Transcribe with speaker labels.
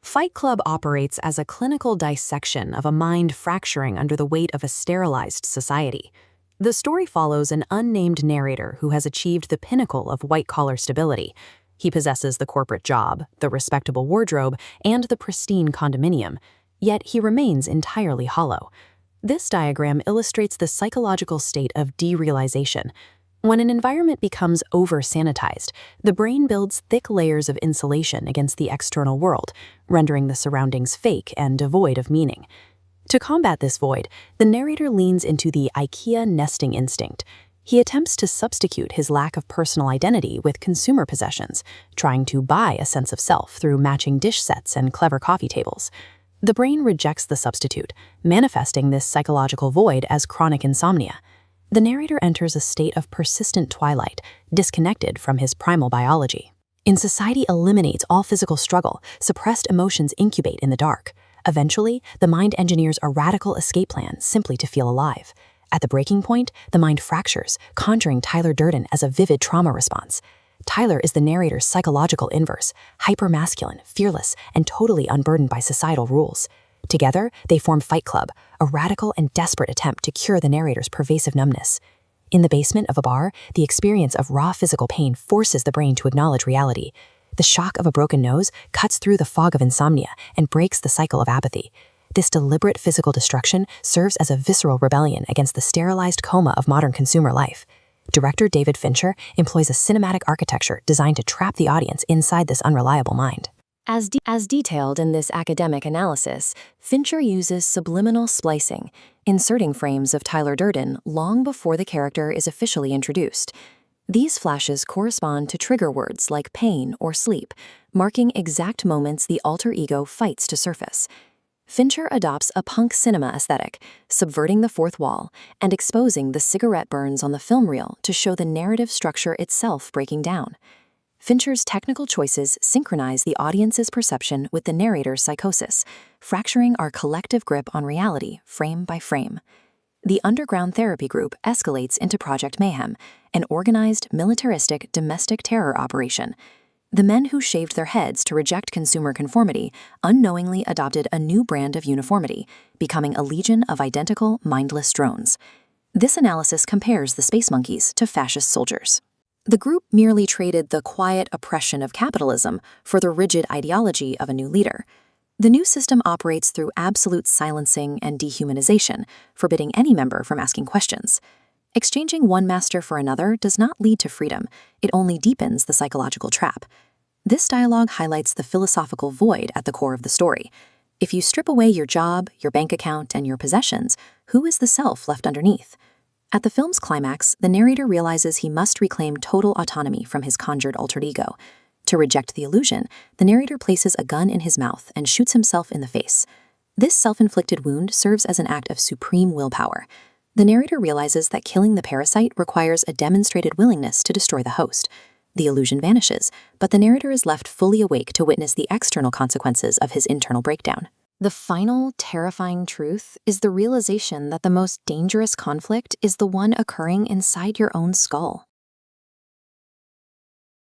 Speaker 1: Fight Club operates as a clinical dissection of a mind fracturing under the weight of a sterilized society. The story follows an unnamed narrator who has achieved the pinnacle of white-collar stability. He possesses the corporate job, the respectable wardrobe, and the pristine condominium, yet he remains entirely hollow. This diagram illustrates the psychological state of derealization. When an environment becomes over-sanitized, the brain builds thick layers of insulation against the external world, rendering the surroundings fake and devoid of meaning. To combat this void, the narrator leans into the IKEA nesting instinct. He attempts to substitute his lack of personal identity with consumer possessions, trying to buy a sense of self through matching dish sets and clever coffee tables. The brain rejects the substitute, manifesting this psychological void as chronic insomnia. The narrator enters a state of persistent twilight, disconnected from his primal biology. Society eliminates all physical struggle, suppressed emotions incubate in the dark. Eventually, the mind engineers a radical escape plan simply to feel alive. At the breaking point, the mind fractures, conjuring Tyler Durden as a vivid trauma response. Tyler is the narrator's psychological inverse, hyper-masculine, fearless, and totally unburdened by societal rules. Together, they form Fight Club, a radical and desperate attempt to cure the narrator's pervasive numbness. In the basement of a bar, the experience of raw physical pain forces the brain to acknowledge reality. The shock of a broken nose cuts through the fog of insomnia and breaks the cycle of apathy. This deliberate physical destruction serves as a visceral rebellion against the sterilized coma of modern consumer life. Director David Fincher employs a cinematic architecture designed to trap the audience inside this unreliable mind.
Speaker 2: As detailed in this academic analysis, Fincher uses subliminal splicing, inserting frames of Tyler Durden long before the character is officially introduced. These flashes correspond to trigger words like pain or sleep, marking exact moments the alter ego fights to surface. Fincher adopts a punk cinema aesthetic, subverting the fourth wall and exposing the cigarette burns on the film reel to show the narrative structure itself breaking down. Fincher's technical choices synchronize the audience's perception with the narrator's psychosis, fracturing our collective grip on reality frame by frame. The underground therapy group escalates into Project Mayhem, an organized, militaristic domestic terror operation. The men who shaved their heads to reject consumer conformity unknowingly adopted a new brand of uniformity, becoming a legion of identical, mindless drones. This analysis compares the space monkeys to fascist soldiers. The group merely traded the quiet oppression of capitalism for the rigid ideology of a new leader. The new system operates through absolute silencing and dehumanization, forbidding any member from asking questions. Exchanging one master for another does not lead to freedom, it only deepens the psychological trap. This dialogue highlights the philosophical void at the core of the story. If you strip away your job, your bank account, and your possessions, who is the self left underneath? At the film's climax, the narrator realizes he must reclaim total autonomy from his conjured alter ego. To reject the illusion, the narrator places a gun in his mouth and shoots himself in the face. This self-inflicted wound serves as an act of supreme willpower. The narrator realizes that killing the parasite requires a demonstrated willingness to destroy the host. The illusion vanishes, but the narrator is left fully awake to witness the external consequences of his internal breakdown. The final, terrifying truth is the realization that the most dangerous conflict is the one occurring inside your own skull.